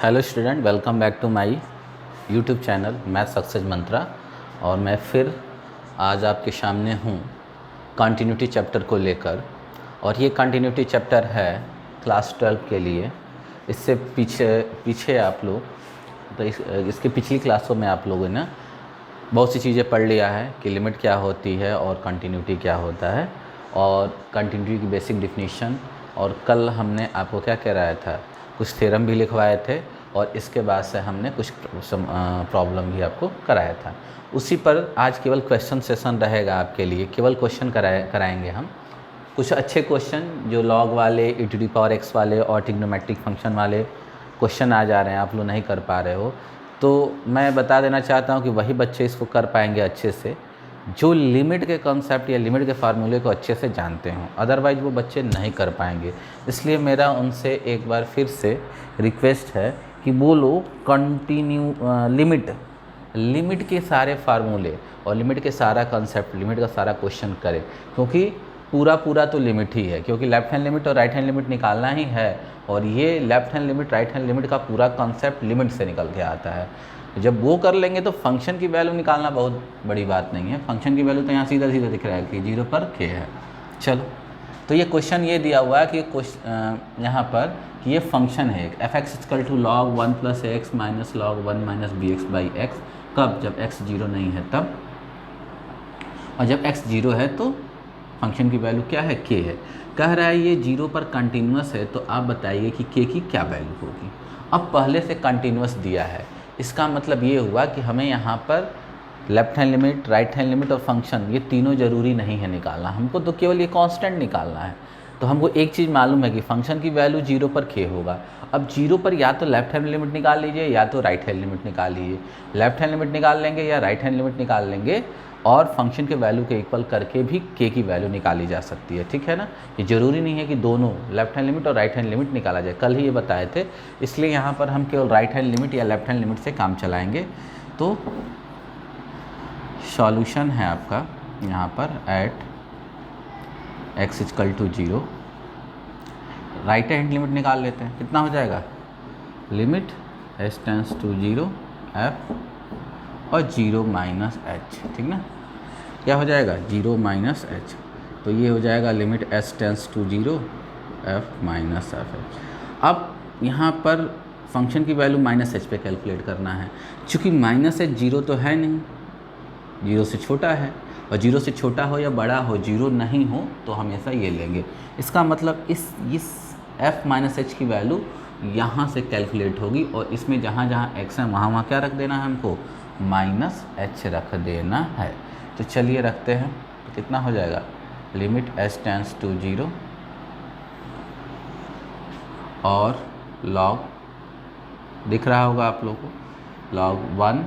Hello student, welcome back to my YouTube channel math success mantra. और मैं फिर आज आपके सामने हूँ कंटिन्यूटी चैप्टर को लेकर। और ये कंटिन्यूटी चैप्टर है क्लास 12 के लिए। इससे पीछे आप लोग तो इसके पिछली क्लासों में आप लोगों ने बहुत सी चीज़ें पढ़ लिया है कि लिमिट क्या होती है और कंटिन्यूटी क्या होता है और कंटिन्यूटी की बेसिक डिफिनीशन। और कल हमने आपको क्या कराया था, कुछ थ्योरम भी लिखवाए थे और इसके बाद से हमने कुछ प्रॉब्लम भी आपको कराया था। उसी पर आज केवल क्वेश्चन सेशन रहेगा आपके लिए। केवल क्वेश्चन कराएंगे हम, कुछ अच्छे क्वेश्चन जो लॉग वाले, e⁻x वाले और ट्रिग्नोमेट्रिक फंक्शन वाले क्वेश्चन आ जा रहे हैं, आप लोग नहीं कर पा रहे हो तो मैं बता देना चाहता हूं कि वही बच्चे इसको कर पाएंगे अच्छे से जो लिमिट के कॉन्सेप्ट या लिमिट के फार्मूले को अच्छे से जानते हों। अदरवाइज़ वो बच्चे नहीं कर पाएंगे। इसलिए मेरा उनसे एक बार फिर से रिक्वेस्ट है कि वो लोग लिमिट के सारे फार्मूले और लिमिट के सारा कॉन्सेप्ट, लिमिट का सारा क्वेश्चन करें, क्योंकि पूरा तो लिमिट ही है, क्योंकि लेफ्ट हैंड लिमिट और राइट हैंड लिमिट निकालना ही है। और ये left hand limit, right hand limit का पूरा कॉन्सेप्ट लिमिट से निकल के आता है। जब वो कर लेंगे तो फंक्शन की वैल्यू निकालना बहुत बड़ी बात नहीं है। फंक्शन की वैल्यू तो यहाँ सीधा सीधा दिख रहा है कि 0 पर k है। चलो, तो ये क्वेश्चन ये दिया हुआ है कि यहाँ पर कि ये फंक्शन है f(x) = log 1 + ax - log 1 - bx/x। कब? जब x 0 नहीं है तब। और जब x 0 है तो फंक्शन की वैल्यू क्या है? k है। कह रहा है ये 0 पर कंटिन्यूस है, तो आप बताइए कि k की क्या वैल्यू होगी। अब पहले से कंटिन्यूस दिया है, इसका मतलब ये हुआ कि हमें यहाँ पर left hand limit, right hand limit और फंक्शन ये तीनों ज़रूरी नहीं है निकालना। हमको तो केवल ये कांस्टेंट निकालना है। तो हमको एक चीज़ मालूम है कि फंक्शन की वैल्यू 0 पर k होगा। अब 0 पर या तो लेफ्ट हैंड लिमिट निकाल लीजिए या तो राइट हैंड लिमिट निकाल लीजिए। लेफ्ट हैंड लिमिट निकाल लेंगे या राइट हैंड लिमिट निकाल लेंगे और फंक्शन के वैल्यू के इक्वल करके भी k की वैल्यू निकाली जा सकती है। ठीक है ना? ये ज़रूरी नहीं है कि दोनों लेफ्ट हैंड लिमिट और राइट हैंड लिमिट निकाला जाए। कल ही ये बताए थे, इसलिए यहाँ पर हम केवल राइट हैंड लिमिट या लेफ्ट हैंड लिमिट से काम चलाएँगे। तो सॉल्यूशन है आपका यहाँ पर at x = 0। Right hand limit निकाल लेते हैं, कितना हो जाएगा? Limit s tends to 0 f और 0 - h। ठीक ना? क्या हो जाएगा? 0 - h। तो ये हो जाएगा limit s tends to 0 f - f। अब यहाँ पर फंक्शन की वैल्यू -h पे कैलकुलेट करना है। चूँकि -h 0 तो है नहीं, 0 से छोटा है, और 0 से छोटा हो या बड़ा हो, 0 नहीं हो तो हमेशा ये लेंगे। इसका मतलब इस f - h की वैल्यू यहाँ से कैलकुलेट होगी और इसमें जहाँ जहाँ x है वहाँ क्या रख देना है हमको? -h रख देना है। तो चलिए रखते हैं, तो कितना हो जाएगा? लिमिट s टेंड्स टू 0 और log, दिख रहा होगा आप लोगों को, log 1,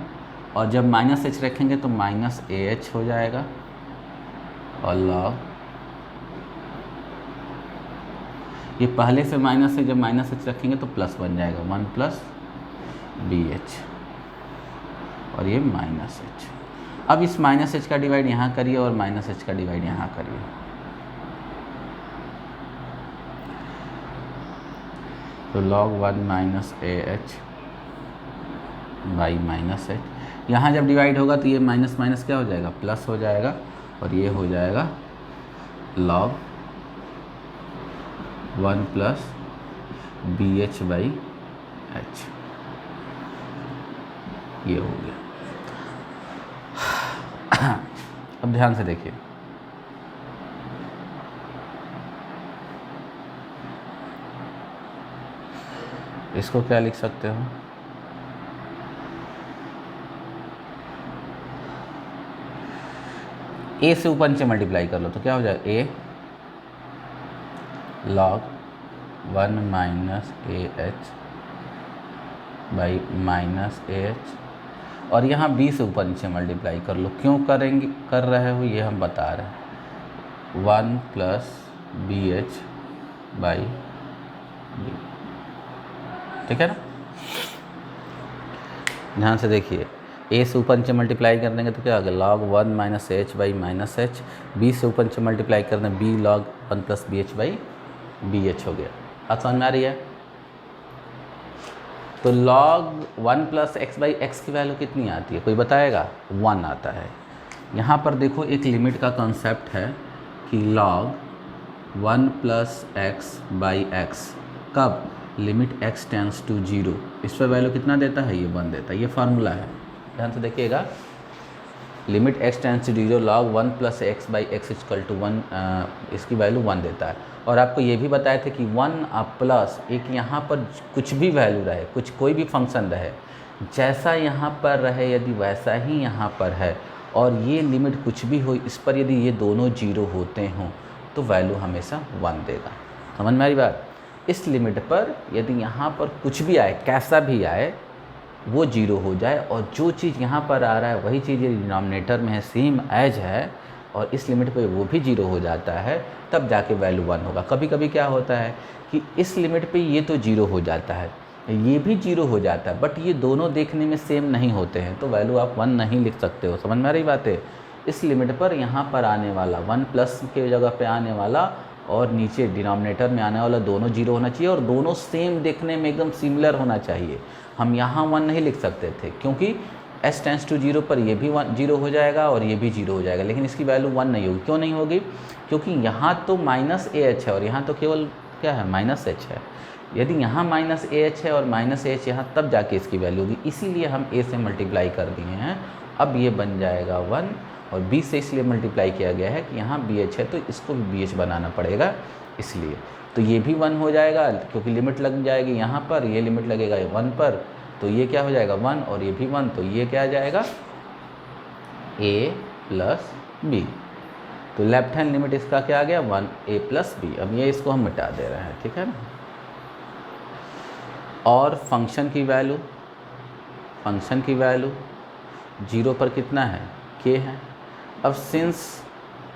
और जब -h रखेंगे तो -ah हो जाएगा और log, ये पहले से माइनस है, जब -h रखेंगे तो प्लस बन जाएगा 1 + bh और ये -h। अब इस -h का डिवाइड यहाँ करिए और -h का डिवाइड यहाँ करिए। तो log 1 - ah -h, यहाँ जब डिवाइड होगा तो ये माइनस माइनस क्या हो जाएगा? प्लस हो जाएगा और ये हो जाएगा log 1 + bh/h। ये हो गया। अब ध्यान से देखिए, इसको क्या लिख सकते हो? a से ऊपर नीचे मल्टीप्लाई कर लो तो क्या हो जाएगा? a log 1 - ah/-ah, और यहाँ b से ऊपर नीचे मल्टीप्लाई कर लो। क्यों कर रहे हो ये हम बता रहे हैं। 1 + bh/b, ठीक है ना? ध्यान से देखिए, a से ऊपर नीचे मल्टीप्लाई कर देंगे तो क्या होगा? log 1 - ah/-h। b से ऊपर नीचे मल्टीप्लाई कर दें, b log 1 + bh/bh हो गया। बात समझ में आ रही है? तो log 1 plus X by x की वैल्यू कितनी आती है, कोई बताएगा? 1 आता है। यहाँ पर देखो एक लिमिट का कॉन्सेप्ट है कि log 1 plus X by x, कब? लिमिट x टेंस टू 0, इस पर वैल्यू कितना देता है? ये 1 देता है। ये फार्मूला है, ध्यान से देखिएगा। Limit x tends to 0 log 1 plus X by X equal to 1, इसकी वैल्यू 1 देता है। और आपको ये भी बताए थे कि 1 प्लस एक यहाँ पर कुछ भी वैल्यू रहे, कुछ कोई भी फंक्शन रहे, जैसा यहाँ पर रहे यदि वैसा ही यहाँ पर है, और ये लिमिट कुछ भी हो, इस पर यदि ये दोनों 0 होते हों तो वैल्यू हमेशा 1 देगा। समझ में आ रही बात? इस लिमिट पर यदि यहाँ पर कुछ भी आए, कैसा भी आए, वो 0 हो जाए, और जो चीज़ यहाँ पर आ रहा है वही चीज़ डिनोमिनेटर में है, सेम एज है, और इस लिमिट पे वो भी 0 हो जाता है, तब जाके वैल्यू 1 होगा। कभी कभी क्या होता है कि इस लिमिट पे ये तो 0 हो जाता है, ये भी 0 हो जाता है, बट ये दोनों देखने में सेम नहीं होते हैं, तो वैल्यू आप 1 नहीं लिख सकते हो। समझ में आ रही बात है? इस लिमिट पर यहाँ पर आने वाला 1 प्लस के जगह पे आने वाला और नीचे डिनोमिनेटर में आने वाला दोनों 0 होना चाहिए, और दोनों सेम देखने में एकदम सिमिलर होना चाहिए। हम यहाँ 1 नहीं लिख सकते थे, क्योंकि s टेंस टू 0 पर ये भी 0 हो जाएगा और ये भी 0 हो जाएगा, लेकिन इसकी वैल्यू 1 नहीं होगी। क्यों नहीं होगी? क्योंकि यहाँ तो माइनस AH है और यहाँ तो केवल क्या है? माइनस H है। यदि यहाँ माइनस AH है और माइनस AH यहाँ, तब जाके इसकी वैल्यू होगी। इसीलिए हम A से मल्टीप्लाई कर दिए हैं। अब ये बन जाएगा 1, और B से इसलिए मल्टीप्लाई किया गया है कि यहाँ BH है, तो इसको भी BH बनाना पड़ेगा, इसलिए। तो ये भी 1 हो जाएगा, क्योंकि लिमिट लग जाएगी यहाँ पर, ये लिमिट लगेगा 1 पर, तो ये क्या हो जाएगा? 1, और ये भी 1, तो ये क्या आ जाएगा? A plus B। तो लेफ्ट हैंड लिमिट इसका क्या आ गया? 1A plus B। अब ये इसको हम मिटा दे रहे हैं, ठीक है ना। और फंक्शन की वैल्यू, 0 पर कितना है? K है। अब since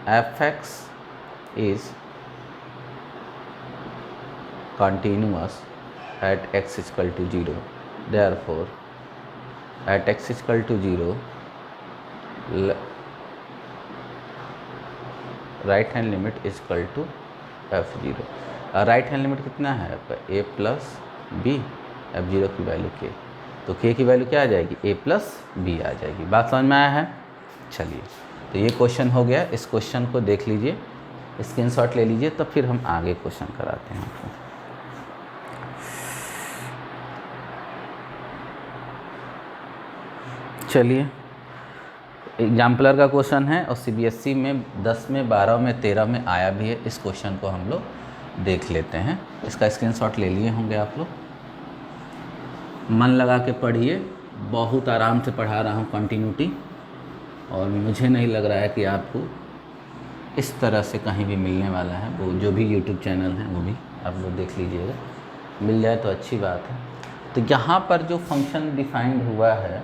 f(x) is continuous at x equal to 0, therefore at x equal to 0 right hand limit is equal to f0। Right hand limit कितना है? a प्लस बी, f0 की वैल्यू k, तो k की value क्या आ जाएगी? a plus B आ जाएगी। बात समझ में आया है? चलिए, तो ये क्वेश्चन हो गया। इस क्वेश्चन को देख लीजिए, स्क्रीनशॉट ले लीजिए, तब फिर हम आगे क्वेश्चन कराते हैं आपको। चलिए, एग्जाम्पलर का क्वेश्चन है और CBSE में 10 में 12 में 13 में आया भी है। इस क्वेश्चन को हम लोग देख लेते हैं। इसका स्क्रीनशॉट ले लिए होंगे आप लोग। मन लगा के पढ़िए, बहुत आराम से पढ़ा रहा हूँ कंटिन्यूटी, और मुझे नहीं लग रहा है कि आपको इस तरह से कहीं भी मिलने वाला है। वो जो भी यूट्यूब चैनल हैं वो भी आप लोग देख लीजिएगा, मिल जाए तो अच्छी बात है। तो यहाँ पर जो फंक्शन डिफाइंड हुआ है,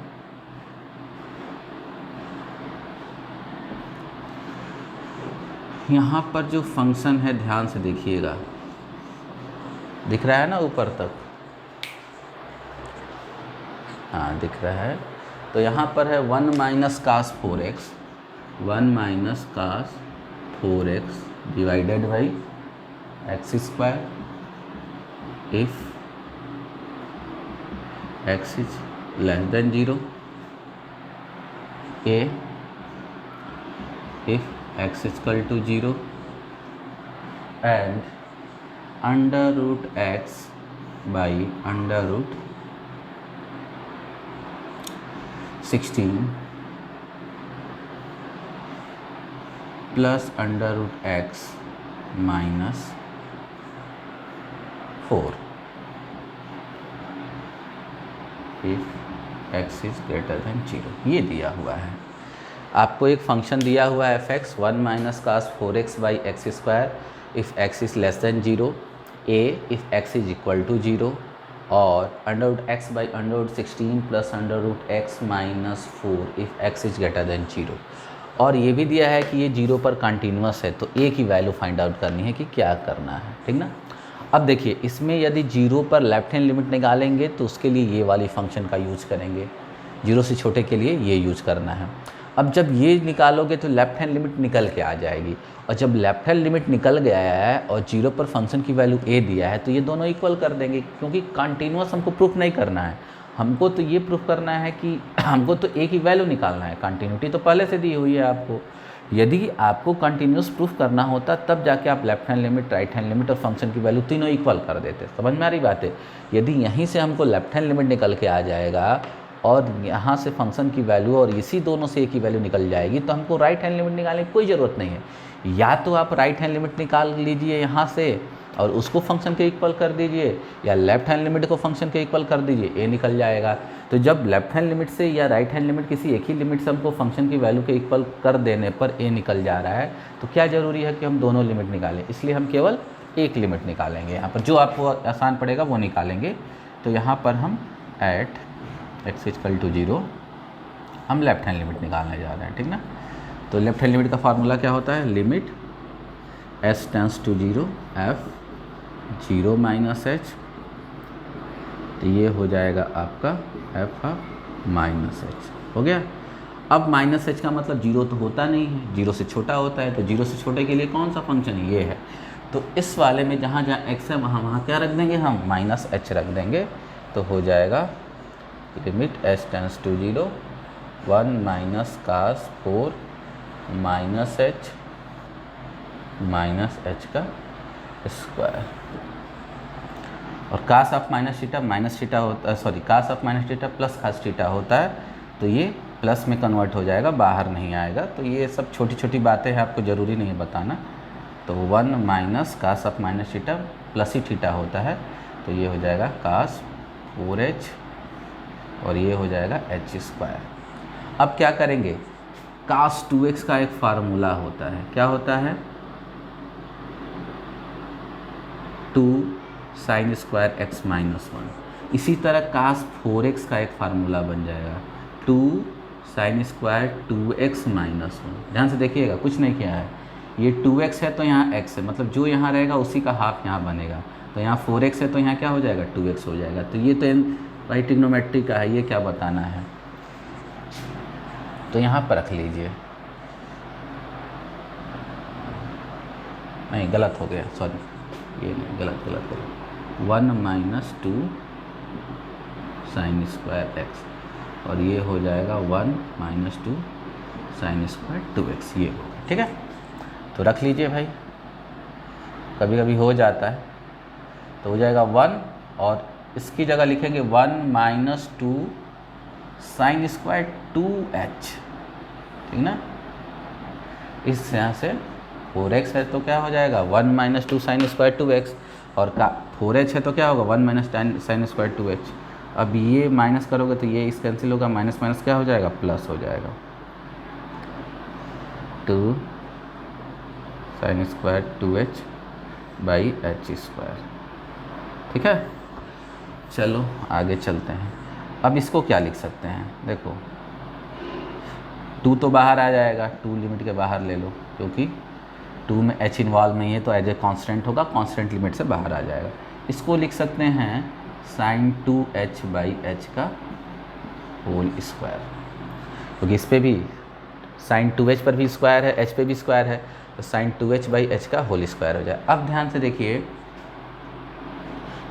यहाँ पर जो फंक्शन है, ध्यान से देखिएगा, दिख रहा है ना ऊपर तक? हाँ, दिख रहा है। तो यहाँ पर है 1 minus cos 4x, 1 minus cos 4x divided by X square if x is less than 0, a if x is equal to 0, and under root x by under root 16 plus under root x minus 4 if x is greater than 0। ये दिया हुआ है आपको। एक function दिया हुआ है f(x), 1 minus cos 4x by X square if x is less than 0, a if x is equal to 0, और under root X by under root 16 plus under root X minus 4 if x is greater than 0। और ये भी दिया है कि ये 0 पर continuous है, तो a की वैल्यू फाइंड आउट करनी है कि क्या करना है, ठीक ना। अब देखिए, इसमें यदि 0 पर लेफ्ट हैंड लिमिट निकालेंगे तो उसके लिए ये वाली फंक्शन का यूज करेंगे, 0 से छोटे के लिए ये यूज करना है। अब जब ये निकालोगे तो लेफ्ट हैंड लिमिट निकल के आ जाएगी, और जब लेफ्ट हैंड लिमिट निकल गया है और 0 पर फंक्शन की वैल्यू a दिया है तो ये दोनों इक्वल कर देंगे, क्योंकि कंटिन्यूस हमको प्रूफ नहीं करना है, हमको तो ये प्रूफ करना है कि हमको तो a की वैल्यू निकालना है। कंटिन्यूटी तो पहले से दी हुई है आपको। यदि आपको कंटिन्यूस प्रूफ करना होता तब जाके आप left hand limit, right hand limit और फंक्शन की वैल्यू तीनों इक्वल कर देते। समझ में आ रही बात है? यदि यहीं से हमको लेफ्ट हैंड लिमिट निकल के आ जाएगा और यहाँ से फंक्शन की वैल्यू और इसी दोनों से एक ही वैल्यू निकल जाएगी, तो हमको राइट हैंड लिमिट निकालने की कोई ज़रूरत नहीं है। या तो आप राइट हैंड लिमिट निकाल लीजिए यहाँ से और उसको फंक्शन के इक्वल कर दीजिए, या लेफ्ट हैंड लिमिट को फंक्शन के इक्वल कर दीजिए, ए निकल जाएगा। तो जब लेफ्ट हैंड लिमिट से या राइट हैंड लिमिट किसी एक ही लिमिट से हमको फंक्शन की वैल्यू के इक्वल कर देने पर ए निकल जा रहा है, तो क्या ज़रूरी है कि हम दोनों लिमिट निकालें? इसलिए हम केवल एक लिमिट निकालेंगे। यहाँ पर जो आपको आसान पड़ेगा वो निकालेंगे। तो यहाँ पर हम एट x = 0 हम लेफ्ट हैंड लिमिट निकालने जा रहे हैं, ठीक ना। तो लेफ्ट हैंड लिमिट का फार्मूला क्या होता है? Limit s tends to 0 f 0 - h, तो ये हो जाएगा आपका f -h हो गया। अब -h का मतलब 0 तो होता नहीं है, 0 से छोटा होता है, तो 0 से छोटे के लिए कौन सा फंक्शन है? ये है। तो इस वाले में जहाँ जहाँ x है वहाँ क्या रख देंगे हम? -h रख देंगे। तो हो जाएगा limit s tends to 0 1 - cos 4 -h का स्क्वायर, और cos ऑफ माइनस थीटा होता है, sorry cos of minus theta plus cos theta होता है, तो ये प्लस में कन्वर्ट हो जाएगा, बाहर नहीं आएगा। तो ये सब छोटी छोटी बातें हैं, आपको ज़रूरी नहीं है बताना। तो 1 - cos of minus theta plus he theta होता है, तो ये हो जाएगा cos 4h और ये हो जाएगा h²। अब क्या करेंगे? cos 2x का एक फार्मूला होता है, क्या होता है? 2 sin² x - 1। इसी तरह cos 4x का एक फार्मूला बन जाएगा 2 sin² 2x - 1। ध्यान से देखिएगा, कुछ नहीं किया है। ये 2x है तो यहाँ x है, मतलब जो यहाँ रहेगा उसी का हाफ यहाँ बनेगा। तो यहाँ 4x है तो यहाँ क्या हो जाएगा? 2x हो जाएगा। तो ये तो भाई ट्रिग्नोमेट्री का है, ये क्या बताना है? तो यहाँ पर रख लीजिए। नहीं, गलत हो गया, सॉरी, ये नहीं, गलत 1 - 2 sin² x और ये हो जाएगा 1 - 2 sin² 2x, ये होगा, ठीक है। तो रख लीजिए भाई, कभी कभी हो जाता है। तो हो जाएगा 1 और इसकी जगह लिखेंगे 1 - 2 sin² 2h, ठीक ना। इस यहाँ से 4x है तो क्या हो जाएगा? 1 - 2 sin² 2x, और 4h है तो क्या होगा? 1 - sin² 2h। अब ये माइनस करोगे तो ये इस कैंसिल होगा, माइनस माइनस क्या हो जाएगा? प्लस हो जाएगा। 2 sin² 2h / h², ठीक है। चलो आगे चलते हैं। अब इसको क्या लिख सकते हैं? देखो 2 तो बाहर आ जाएगा, 2 लिमिट के बाहर ले लो, क्योंकि 2 में h इन्वॉल्व नहीं है तो एज ए कांस्टेंट होगा, कांस्टेंट लिमिट से बाहर आ जाएगा। इसको लिख सकते हैं sin 2h / h का होल स्क्वायर, क्योंकि इस पर भी sin 2h पर भी स्क्वायर है, h पे भी स्क्वायर है, तो sin 2h / h का होल स्क्वायर हो जाए। अब ध्यान से देखिए,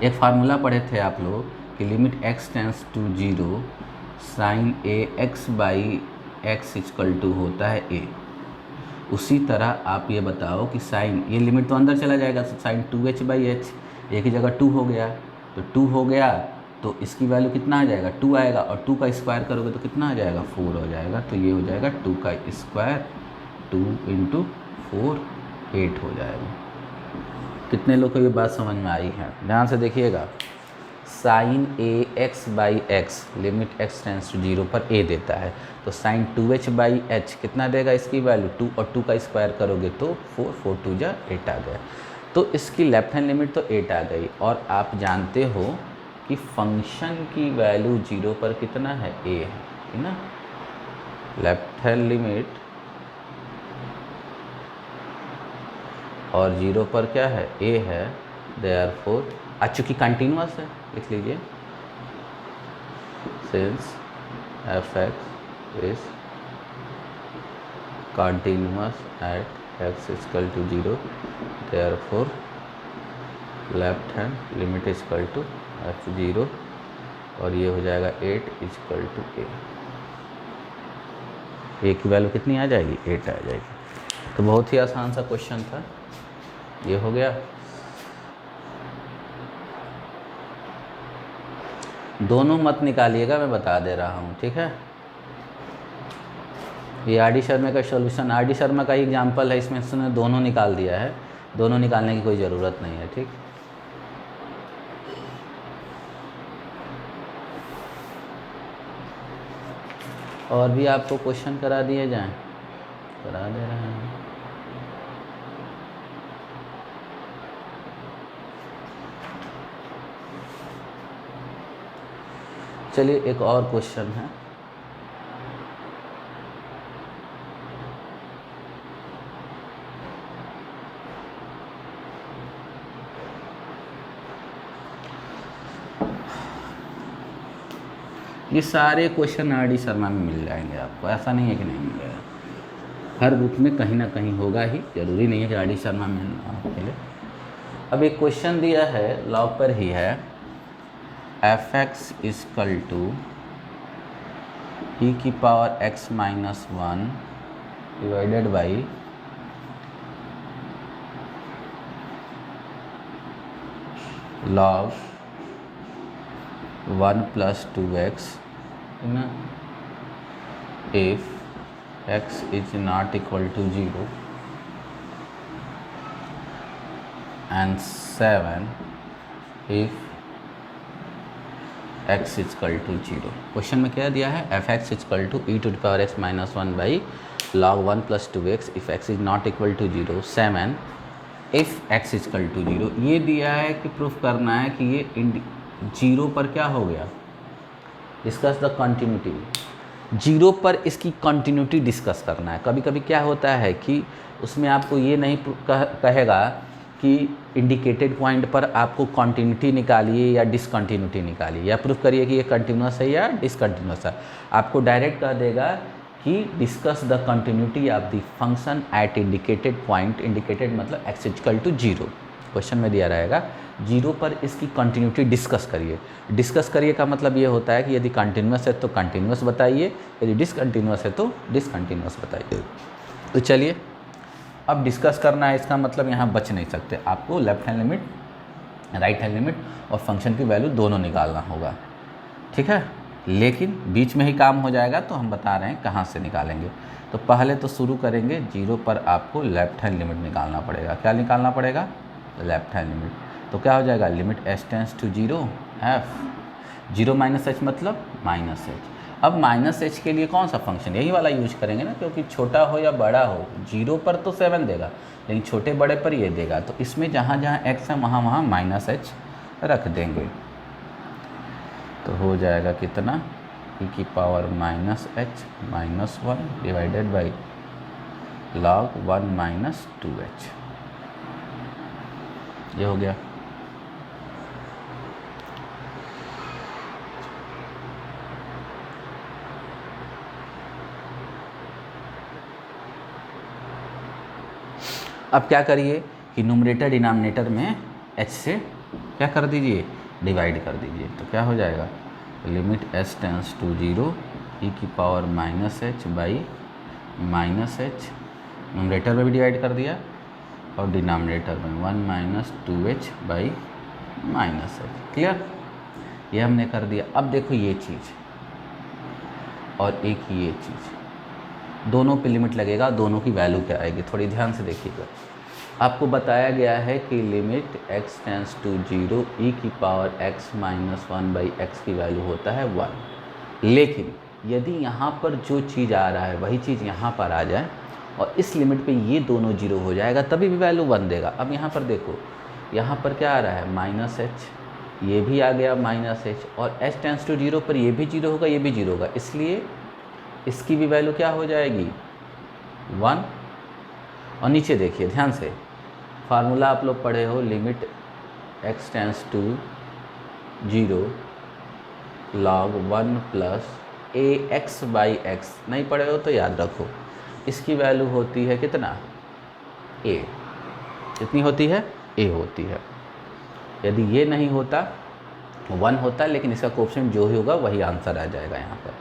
एक फार्मूला पढ़े थे आप लोग कि limit x tends to 0 sin ax / x = होता है a। उसी तरह आप ये बताओ कि साइन, ये लिमिट तो अंदर चला जाएगा, तो sin 2h / h, एक ही जगह 2 हो गया, तो 2 हो गया तो इसकी वैल्यू कितना आ जाएगा? 2 आएगा, और 2 का स्क्वायर करोगे तो कितना आ जाएगा? 4 हो जाएगा। तो ये हो जाएगा 2 का स्क्वायर 2 × 4 8 हो जाएगा। कितने लोग को ये बात समझ में आई है? ध्यान से देखिएगा, sin ax / x limit x tends to 0 पर a देता है, तो sin 2h / h कितना देगा? इसकी वैल्यू 2, और 2 का स्क्वायर करोगे तो 4, 4 × 2 = 8 आ गया। तो इसकी लेफ्ट हैंड लिमिट तो 8 आ गई, और आप जानते हो कि फंक्शन की वैल्यू 0 पर कितना है? a है, ठीक ना। लेफ्ट हैंड लिमिट और 0 पर क्या है? a है, देयरफॉर आज चूँकि कंटिन्यूअस है, लिख लीजिए since f(x) is continuous at x equal to 0, therefore left hand limit equal to f0 और ये हो जाएगा 8 इक्वल टू a की वैल्यू कितनी आ जाएगी, 8 आ जाएगी। तो बहुत ही आसान सा क्वेश्चन था, ये हो गया। दोनों मत निकालिएगा, मैं बता दे रहा हूँ, ठीक है। ये आर डी शर्मा का सॉल्यूशन, आर डी शर्मा का एग्जाम्पल है, इसमें उसने दोनों निकाल दिया है, दोनों निकालने की कोई ज़रूरत नहीं है, ठीक। और भी आपको क्वेश्चन करा दिए जाएं, करा दे रहे हैं। चलिए एक और क्वेश्चन है। ये सारे क्वेश्चन आर डी शर्मा में मिल जाएंगे आपको, ऐसा नहीं है कि नहीं मिलेगा, हर बुक में कहीं ना कहीं होगा ही, ज़रूरी नहीं है कि आर डी शर्मा में आपके लिए। अब एक क्वेश्चन दिया है, लॉग पर ही है, एफ एक्स इक्वल टू ई की power x minus 1 divided by log 1 plus 2x if x is not equal to 0 and 7 if x is equal to 0। Question में क्या दिया है, F X equal to E to the power X minus 1 by log 1 plus 2x if x is not equal to 0, 7 if x is equal to 0। ये दिया है कि proof करना है कि ये जीरो पर क्या हो गया, डिस्कस द कंटिन्यूटी, जीरो पर इसकी कंटिन्यूटी डिस्कस करना है। कभी कभी क्या होता है कि उसमें आपको ये नहीं कहेगा कि इंडिकेटेड पॉइंट पर आपको कंटिन्यूटी निकालिए या डिसकंटिन्यूटी निकालिए या प्रूफ करिए कि ये कंटिन्यूस है या डिसकंटिन्यूस है, आपको डायरेक्ट कह देगा कि discuss the continuity of the function at indicated point, indicated मतलब एक्स इक्वल टू 0। क्वेश्चन में दिया रहेगा जीरो पर इसकी कंटिन्यूटी डिस्कस करिए। डिस्कस करिए का मतलब ये होता है कि यदि कंटिन्यूस है तो कंटिन्यूस बताइए, यदि डिसकंटिन्यूस है तो डिसकंटिन्यूस बताइए। तो चलिए अब डिस्कस करना है, इसका मतलब यहाँ बच नहीं सकते, आपको left hand limit, right hand limit और फंक्शन की वैल्यू दोनों निकालना होगा, ठीक है। लेकिन बीच में ही काम हो जाएगा, तो हम बता रहे हैं कहाँ से निकालेंगे। तो पहले तो शुरू करेंगे, जीरो पर आपको लेफ्ट हैंड लिमिट निकालना पड़ेगा। क्या निकालना पड़ेगा, लेफ्ट हैंड लिमिट। तो क्या हो जाएगा, limit H tends to 0 F 0 minus H मतलब माइनस एच। अब माइनस एच के लिए कौन सा फंक्शन, यही वाला यूज करेंगे ना, क्योंकि छोटा हो या बड़ा हो, जीरो पर तो 7 देगा लेकिन छोटे बड़े पर ये देगा, तो इसमें जहाँ जहाँ एक्स है वहाँ वहाँ माइनस एच रख देंगे। तो हो जाएगा कितना, ई की power minus H minus 1 divided by log 1 minus 2h। ये हो गया। अब क्या करिए कि न्यूमरेटर डिनोमिनेटर में h से क्या कर दीजिए, डिवाइड कर दीजिए। तो क्या हो जाएगा, लिमिट एच टेंस टू 0 ई की power minus H by minus H, numerator में भी डिवाइड कर दिया और डिनोमिनेटर में 1 minus 2h by minus H. Clear, ये हमने कर दिया। अब देखो ये चीज़ और एक ये चीज़, दोनों पे लिमिट लगेगा, दोनों की वैल्यू क्या आएगी, थोड़ी ध्यान से देखिएगा। आपको बताया गया है कि लिमिट x टेंस टू 0 ई की power x minus 1 by x की वैल्यू होता है 1। लेकिन यदि यहाँ पर जो चीज़ आ रहा है वही चीज़ यहाँ पर आ जाए और इस लिमिट पे ये दोनों 0 हो जाएगा, तभी भी वैल्यू 1 देगा। अब यहाँ पर देखो, यहाँ पर क्या आ रहा है, माइनस एच, ये भी आ गया माइनस एच, और h टेंस टू 0 पर ये भी 0 होगा, ये भी 0 होगा, इसलिए इसकी भी वैल्यू क्या हो जाएगी, 1। और नीचे देखिए ध्यान से, फार्मूला आप लोग पढ़े हो, limit x tends to 0 log 1 plus ax by X, नहीं पढ़े हो तो याद रखो, इसकी वैल्यू होती है कितना, a, कितनी होती है, a होती है। यदि ये नहीं होता 1 होता, लेकिन इसका कोएफिशिएंट जो ही होगा वही आंसर आ जाएगा यहाँ पर।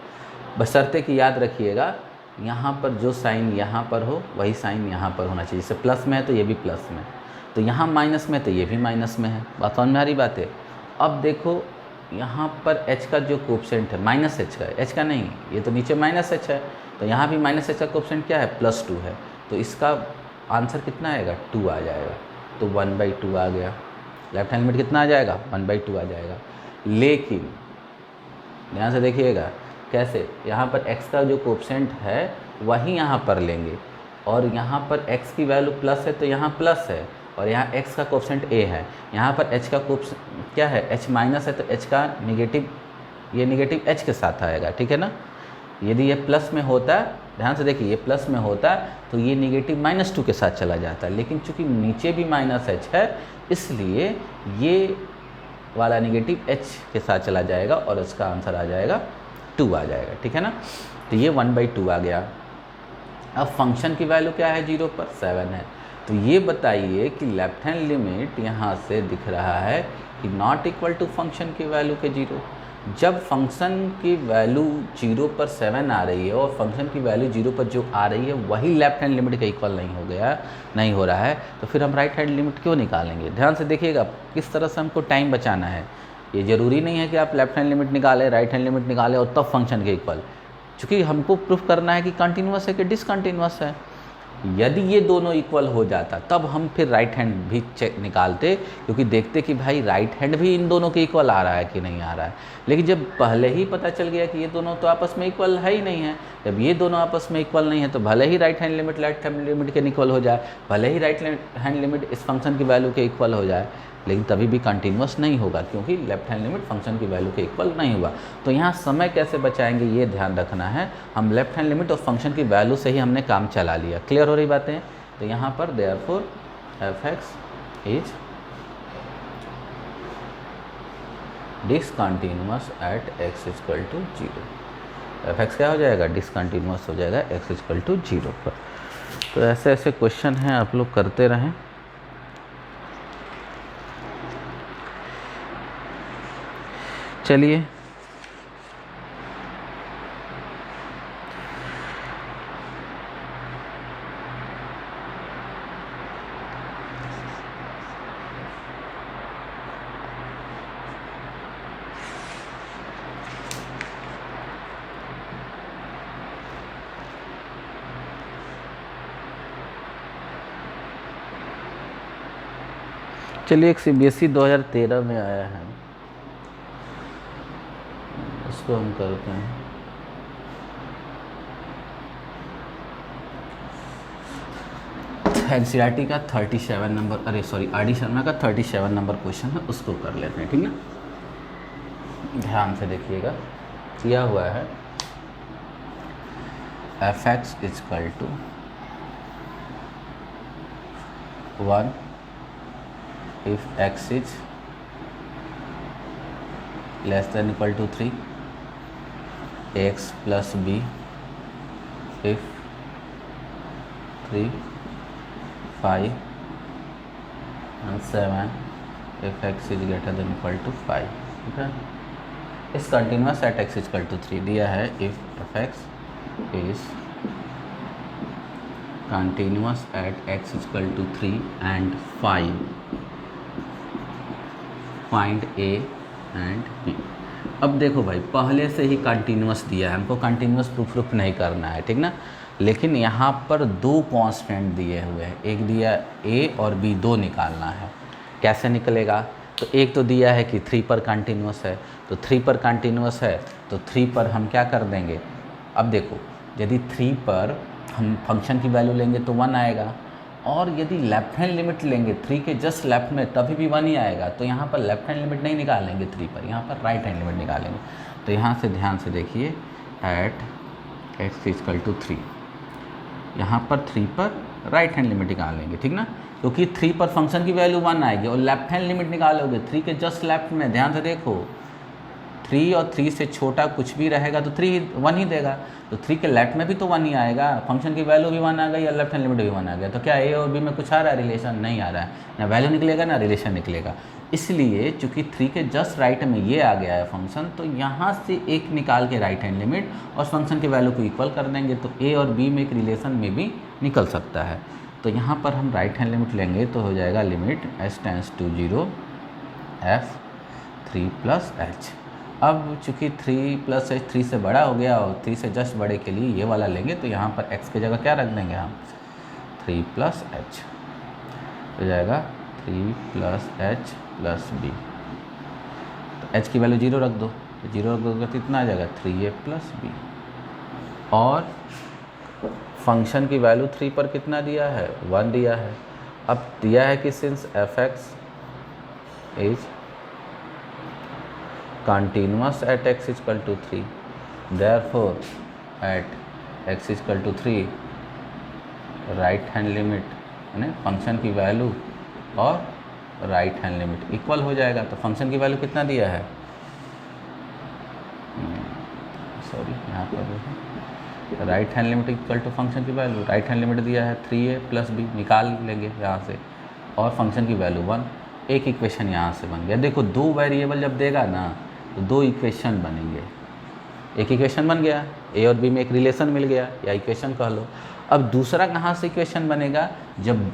बशर्ते कि याद रखिएगा यहाँ पर जो साइन यहाँ पर हो वही साइन यहाँ पर होना चाहिए। जैसे प्लस में है तो ये भी प्लस में, तो यहाँ माइनस में तो ये भी माइनस में है। बात समझ में आ रही बात है। अब देखो यहाँ पर h का जो कोएफिशिएंट है माइनस h का है, h का नहीं, ये तो नीचे माइनस h है, तो यहाँ भी माइनस h का कोएफिशिएंट क्या है, +2 है, तो इसका आंसर कितना आएगा, 2 आ जाएगा। तो 1/2 आ गया। लेफ्ट हैंड लिमिट कितना आ जाएगा, 1/2 आ जाएगा। लेकिन ध्यान से देखिएगा कैसे, यहाँ पर x का जो कोएफिशिएंट है वही यहाँ पर लेंगे, और यहाँ पर x की वैल्यू प्लस है तो यहाँ प्लस है, और यहाँ x का कोएफिशिएंट a है। यहाँ पर h का कोएफिशिएंट क्या है, h माइनस है, तो h का निगेटिव, ये निगेटिव h के साथ आएगा, ठीक है ना। यदि ये प्लस में होता, ध्यान से देखिए, ये प्लस में होता तो ये निगेटिव -2 के साथ चला जाता, लेकिन चूंकि नीचे भी -h है इसलिए ये वाला निगेटिव h के साथ चला जाएगा और इसका आंसर आ जाएगा 2 आ जाएगा, ठीक है ना। तो ये 1/2 आ गया। अब फंक्शन की वैल्यू क्या है, 0 पर 7 है। तो ये बताइए कि लेफ्ट हैंड लिमिट यहाँ से दिख रहा है कि नॉट इक्वल टू फंक्शन की वैल्यू के 0। जब फंक्शन की वैल्यू 0 पर 7 आ रही है और फंक्शन की वैल्यू 0 पर जो आ रही है वही लेफ्ट हैंड लिमिट के इक्वल नहीं हो रहा है, तो फिर हम राइट हैंड लिमिट क्यों निकालेंगे। ध्यान से देखिएगा किस तरह से हमको टाइम बचाना है। ये ज़रूरी नहीं है कि आप लेफ्ट हैंड लिमिट निकालें, राइट हैंड लिमिट निकालें और तब फंक्शन के इक्वल, चूँकि हमको प्रूफ करना है कि कंटिन्यूअस है कि डिसकंटिन्यूअस है। यदि ये दोनों इक्वल हो जाता तब हम फिर राइट हैंड भी चेक निकालते, क्योंकि देखते कि भाई राइट हैंड भी इन दोनों के इक्वल आ रहा है कि नहीं आ रहा है। लेकिन जब पहले ही पता चल गया कि ये दोनों तो आपस में इक्वल है ही नहीं है, जब ये दोनों आपस में इक्वल नहीं है तो भले ही right hand limit left hand limit के इक्वल हो जाए, भले ही राइट हैंड लिमिट इस फंक्शन की वैल्यू के इक्वल हो जाए, लेकिन तभी भी कंटिन्यूअस नहीं होगा, क्योंकि लेफ्ट हैंड लिमिट फंक्शन की वैल्यू के इक्वल नहीं हुआ। तो यहाँ समय कैसे बचाएंगे ये ध्यान रखना है। हम लेफ्ट हैंड लिमिट और फंक्शन की वैल्यू से ही हमने काम चला लिया। क्लियर हो रही बातें। तो यहाँ पर therefore f(x) is discontinuous at x equal to 0। f(x) क्या हो जाएगा, डिसकंटिन्यूअस हो जाएगा x इक्वल टू 0 पर। तो ऐसे ऐसे क्वेश्चन हैं, आप लोग करते रहें। चलिए एक CBSE 2013 में आया है, उसको हम करते हैं। NCERT का 37 नंबर, अरे सॉरी RD शर्मा का 37 नंबर क्वेश्चन है, उसको कर लेते हैं, ठीक ना। ध्यान से देखिएगा, किया हुआ है f(x) equal to 1 if x is less than equal to 3, x plus b if 3, 5 and 7 if x is greater than equal to 5, ठीक है। इस continuous at x equal to 3 दिया है। If f(x) is continuous at x equal to 3 and 5, find a and b। अब देखो भाई, पहले से ही कंटिन्यूअस दिया है, हमको कंटिन्यूअस प्रूफ नहीं करना है, ठीक ना। लेकिन यहाँ पर 2 कांस्टेंट दिए हुए हैं, एक दिया a और b, 2 निकालना है। कैसे निकलेगा, तो एक तो दिया है कि 3 पर कंटिन्यूअस है, तो 3 पर कंटिन्यूअस है तो 3 पर हम क्या कर देंगे। अब देखो, यदि 3 पर हम फंक्शन की वैल्यू लेंगे तो 1 आएगा, और यदि लेफ्ट हैंड लिमिट लेंगे 3 के जस्ट लेफ्ट में तभी भी 1 ही आएगा। तो यहाँ पर लेफ्ट हैंड लिमिट नहीं निकालेंगे 3 पर, यहाँ पर राइट हैंड लिमिट निकालेंगे। तो यहाँ से ध्यान से देखिए, एट x इक्वल टू 3, यहाँ पर 3 पर राइट हैंड लिमिट निकालेंगे, ठीक ना, क्योंकि 3 पर फंक्शन की वैल्यू 1 आएगी, और लेफ्ट हैंड लिमिट निकालोगे 3 के जस्ट लेफ्ट में, ध्यान से देखो 3 और 3 से छोटा कुछ भी रहेगा तो 1 ही देगा, तो 3 के लेफ्ट में भी तो 1 ही आएगा, फंक्शन की वैल्यू भी 1 आ गई या लेफ्ट हैंड लिमिट भी 1 आ गया, तो क्या ए और बी में कुछ आ रहा है रिलेशन? नहीं आ रहा है, ना वैल्यू निकलेगा ना रिलेशन निकलेगा। इसलिए चूंकि 3 के जस्ट राइट में ये आ गया है फंक्शन, तो यहाँ से एक निकाल के राइट हैंड लिमिट और फंक्शन की वैल्यू को इक्वल कर देंगे, तो ए और बी में एक रिलेशन में भी निकल सकता है। तो यहाँ पर हम राइट हैंड लिमिट लेंगे तो हो जाएगा limit s tends to 0 f 3 plus H. अब चूँकि 3 प्लस एच 3 से बड़ा हो गया और 3 से जस्ट बड़े के लिए ये वाला लेंगे, तो यहाँ पर x की जगह क्या रख देंगे हम 3 प्लस एच, हो जाएगा 3 प्लस एच प्लस बी। तो h की वैल्यू 0 रख दो, तो 0 रख दोगे तो इतना आ जाएगा 3a प्लस बी। और फंक्शन की वैल्यू 3 पर कितना दिया है 1 दिया है। अब दिया है कि since F X is continuous at x equal to 3, therefore at x equal to 3 right hand limit यानी फंक्शन की वैल्यू और राइट हैंड लिमिट इक्वल हो जाएगा। तो फंक्शन की वैल्यू कितना दिया है, सॉरी यहाँ पर right hand limit equal to function की वैल्यू, राइट हैंड लिमिट दिया है 3a प्लस बी, निकाल लेंगे यहाँ से, और फंक्शन की वैल्यू 1। एक इक्वेशन यहाँ से बन गया। देखो 2 वेरिएबल जब देगा ना तो 2 इक्वेशन बनेंगे। एक इक्वेशन बन गया, ए और बी में एक रिलेशन मिल गया या इक्वेशन कह लो। अब दूसरा कहाँ से इक्वेशन बनेगा, जब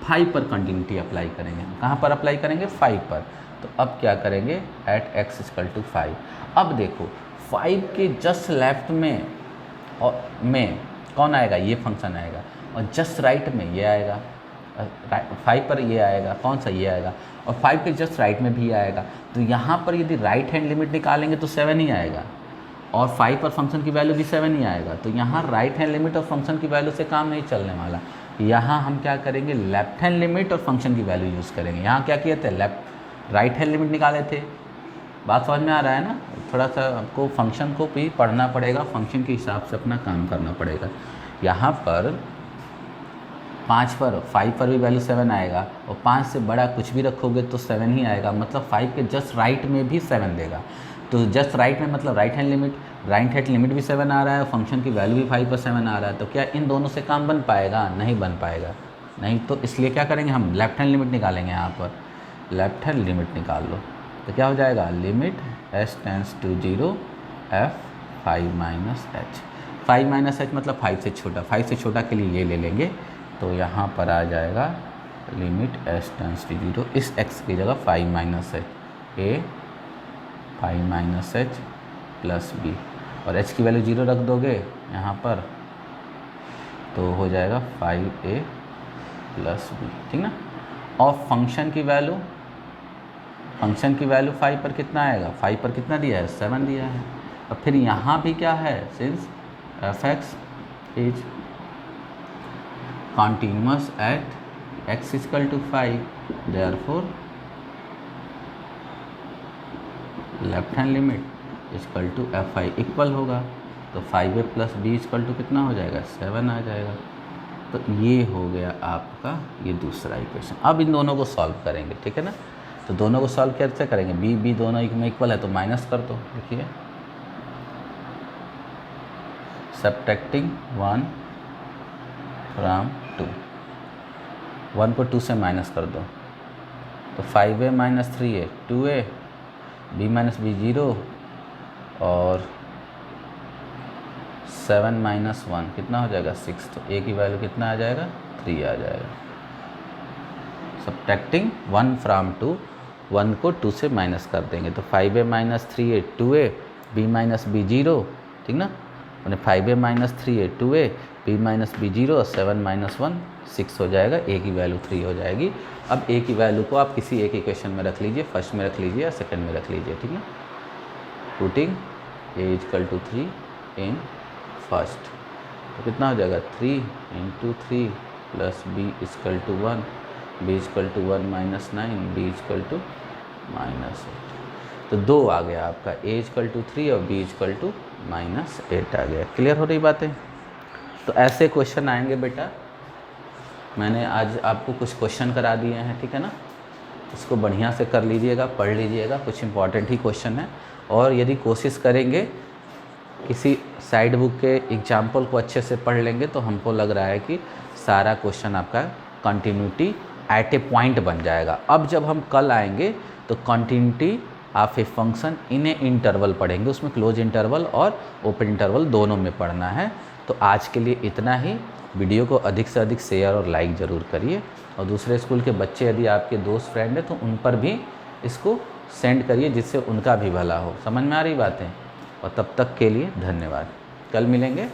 5 पर कंटिन्यूटी अप्लाई करेंगे। कहाँ पर अप्लाई करेंगे 5 पर। तो अब क्या करेंगे एट x इक्वल टू 5। अब देखो 5 के जस्ट लेफ्ट में और में कौन आएगा, ये फंक्शन आएगा, और जस्ट राइट में ये आएगा, 5 पर ये आएगा, कौन सा ये आएगा, और 5 के जस्ट राइट में भी आएगा। तो यहाँ पर यदि राइट हैंड लिमिट निकालेंगे तो 7 ही आएगा, और 5 पर फंक्शन की वैल्यू भी 7 ही आएगा। तो यहाँ राइट हैंड लिमिट और फंक्शन की वैल्यू से काम नहीं चलने वाला। यहाँ हम क्या करेंगे लेफ्ट हैंड लिमिट और फंक्शन की वैल्यू यूज़ करेंगे। यहाँ क्या किए थे राइट हैंड लिमिट निकाले थे। बात समझ में आ रहा है ना। थोड़ा सा आपको फंक्शन को भी पढ़ना पड़ेगा, फंक्शन के हिसाब से अपना काम करना पड़ेगा। यहाँ पर 5 पर भी वैल्यू 7 आएगा, और 5 से बड़ा कुछ भी रखोगे तो 7 ही आएगा, मतलब 5 के जस्ट राइट में भी 7 देगा। तो जस्ट राइट में मतलब राइट हैंड लिमिट भी 7 आ रहा है, फंक्शन की वैल्यू भी 5 पर 7 आ रहा है। तो क्या इन दोनों से काम बन पाएगा? नहीं बन पाएगा। नहीं तो इसलिए क्या करेंगे हम लेफ्ट हैंड लिमिट निकालेंगे। यहाँ पर लेफ्ट हैंड लिमिट निकाल लो तो क्या हो जाएगा limit s tends to 0 f 5 minus H. 5 minus H मतलब 5 से छोटा, 5 से छोटा के लिए ये ले लेंगे। तो यहाँ पर आ जाएगा लिमिट s टेंड्स टू 0, इस x की जगह 5 minus H a 5 minus H plus B, और h की वैल्यू 0 रख दोगे यहाँ पर तो हो जाएगा 5a प्लस बी, ठीक ना। और फंक्शन की वैल्यू 5 पर कितना आएगा, 5 पर कितना दिया है 7 दिया है। और फिर यहाँ भी क्या है since F X is continuous at x equal to 5, therefore left hand limit equal to F I equal होगा, तो 5a plus B equal to कितना हो जाएगा 7 आ जाएगा। तो ये हो गया आपका ये दूसरा इक्वेशन। अब इन दोनों को सॉल्व करेंगे, ठीक है ना। तो दोनों को सॉल्व कैसे करेंगे, बी दोनों में इक्वल है तो माइनस कर दो। देखिए सब्ट्रैक्टिंग 1 फ्रॉम 2, 1 को 2 से माइनस कर दो तो 5a minus 3a 2a, b minus B 0, और 7 माइनस 1 कितना हो जाएगा 6। तो a की वैल्यू कितना आ जाएगा 3 आ जाएगा। सब्ट्रैक्टिंग 1 फ्रॉम 2, 1 को 2 से माइनस कर देंगे तो 5a minus 3a 2a, b minus B 0, ठीक ना। मैंने 5a minus 3a 2a, b minus B 0, और 7 माइनस 1 6 हो जाएगा, a की वैल्यू 3 हो जाएगी। अब a की वैल्यू को आप किसी एक इक्वेशन में रख लीजिए, फर्स्ट में रख लीजिए या सेकंड में रख लीजिए, ठीक ना। Putting a equal to 3 in first, तो कितना हो जाएगा 3 into 3 plus b equal to 1, b equal to 1 minus 9, b equal to minus 8। तो 2 आ गया आपका, a इक्वल टू 3 और b इक्वल टू माइनस 8 आ गया। क्लियर हो रही बातें। तो ऐसे क्वेश्चन आएंगे बेटा। मैंने आज आपको कुछ क्वेश्चन करा दिए हैं, ठीक है ना। इसको बढ़िया से कर लीजिएगा, पढ़ लीजिएगा, कुछ इंपॉर्टेंट ही क्वेश्चन है। और यदि कोशिश करेंगे किसी साइड बुक के एग्जाम्पल को अच्छे से पढ़ लेंगे तो हमको लग रहा है कि सारा क्वेश्चन आपका कंटिन्यूटी एट ए पॉइंट बन जाएगा। अब जब हम कल आएंगे तो continuity of a function in A interval पढ़ेंगे, उसमें क्लोज इंटरवल और ओपन इंटरवल दोनों में पढ़ना है। तो आज के लिए इतना ही। वीडियो को अधिक से अधिक शेयर और लाइक ज़रूर करिए, और दूसरे स्कूल के बच्चे यदि आपके दोस्त फ्रेंड हैं तो उन पर भी इसको सेंड करिए, जिससे उनका भी भला हो। समझ में आ रही बातें? और तब तक के लिए धन्यवाद। कल मिलेंगे।